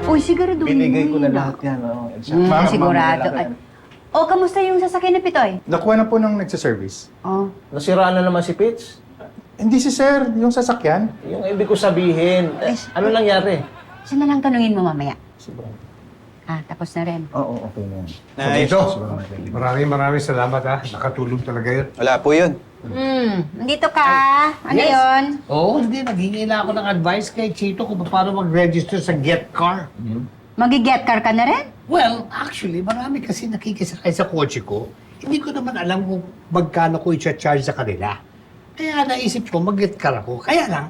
Uy, siguraduhin mo Binigay ko na yun, lahat ah. yan. Sigurado. O, kamusta yung sasakyan ni Pitoy? Nakuha na po ng nagsiservice. Oh. Nasiraan na naman si Pitch. Hindi si sir, yung sasakyan. Yung ibig ko sabihin, ano nangyari? Siya na lang tanungin mo mamaya. Sobrang... Tapos na rin. Oo, okay na yan. Dito, maraming salamat ha. Nakatulong talaga yun. Wala po yun. Nandito ka. Ano Yes. yun? Oo, hindi. Naghingi na ako ng advice kay Chito kung paano mag-register sa Get Car. Magi-get car ka na rin? Well, actually, marami kasi nakikisakay sa kotse ko. Hindi ko naman alam kung magkano ko i-charge sa kanila. Kaya naisip ko, mag-get car ako. Kaya lang,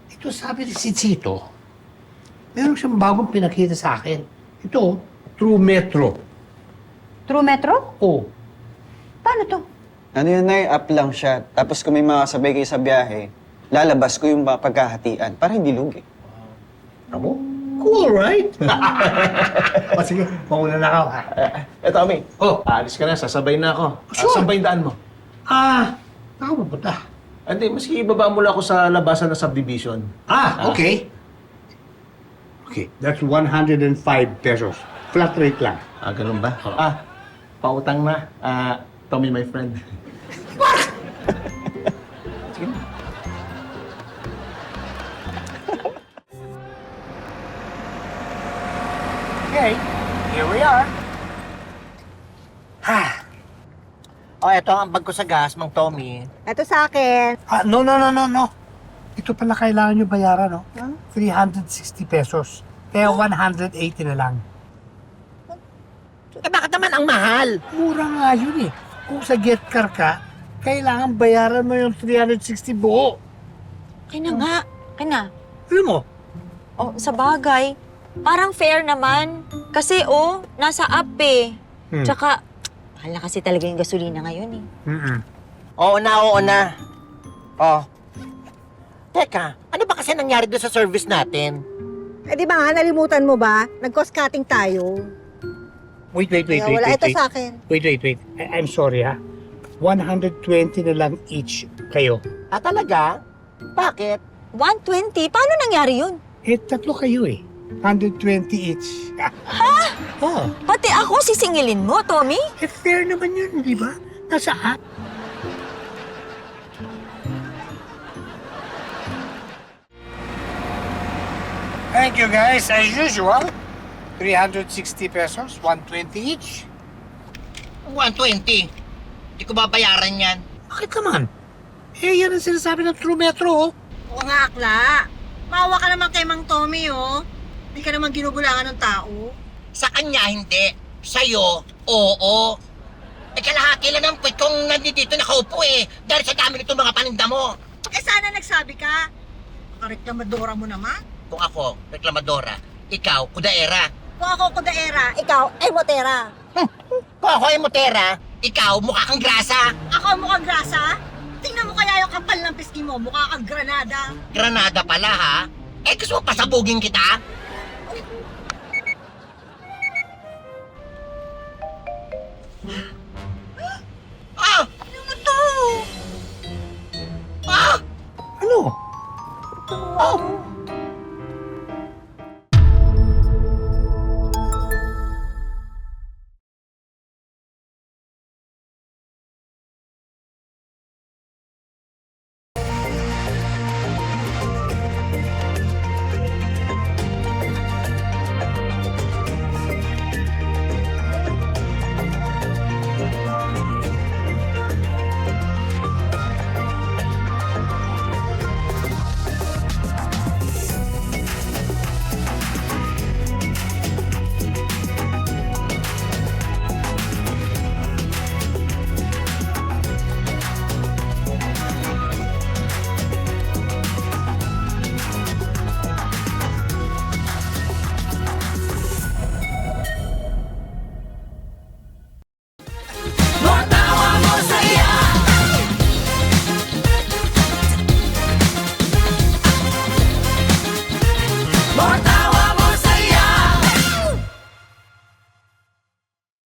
ito sabi ni si Chito, meron siyang bagong pinakita sa akin. Ito, True Metro. True Metro? Oh, Paano to? Ano yun, Nay? Up lang siya. Tapos kung may makasabay kayo sa biyahe, lalabas ko yung pagkahatian para hindi lugi. amo? Cool, right? O sige, mauna na ako ha. Tommy. Oh. Aalis ka na, sasabay na ako. Sure. Saan ba yung daan mo? Ako mapunta. Hindi, maski ibaba mo lang ako sa labasan ng subdivision. Okay. Okay, that's 105 pesos. Flat rate lang. Ganun ba? Oo. Pautang na. Tommy, my friend. Sige na. Okay, here we are. Eto ang bag ko sa gas, Mang Tommy. Ito sa akin. No. Ito pala kailangan nyo bayaran, no? 360 pesos. Kaya 180 na lang. Bakit naman ang mahal? Mura nga yun eh. Kung sa Get Car ka, kailangan bayaran mo yung 360 buo. Kaya na nga. Kaya na. Alam mo? Oh, sa bagay, parang fair naman. Kasi nasa app eh. Tsaka, mahal na kasi talaga yung gasolina ngayon eh. Oo na. Teka, ano ba kasi nangyari doon sa service natin? Eh di ba nga, nalimutan mo ba? Nag-cost cutting tayo. Wait. Kaya wala ito sa akin. Wait. I'm sorry ha. 120 na lang each kayo. Talaga? Bakit? 120? Paano nangyari yun? Tatlo kayo eh. 120 each. Ha? Oh, Pati ako sisingilin mo, Tommy? fair naman yun, di ba? Nasa app. Thank you guys. As usual, 360 pesos, 120 each. 120. Hindi ko babayaran yan. Bakit naman? Yan ang sinasabi ng True Metro, oh. Oo nga, akla. Maawa ka naman kay Mang Tommy, oh. Hindi ka naman ginugulangan ng tao. Sa kanya, hindi. Sa'yo, oo. Kalahati lang ng puwit kong nandito nakaupo eh. Dahil sa dami nitong mga paninda mo. Sana nagsabi ka. Reklamadora mo naman. Kung ako, reklamadora, ikaw, kudaera. Kung ako kudaera, ikaw, emotera. Kung ako ay motera, ikaw, mukha kang grasa. Ako mukhang grasa? Tingnan mo kaya yung kapal ng piski mo, mukha kang granada. Granada pala ha. Gusto mo pasabugin kita? Ano mo to? Ano? Oh,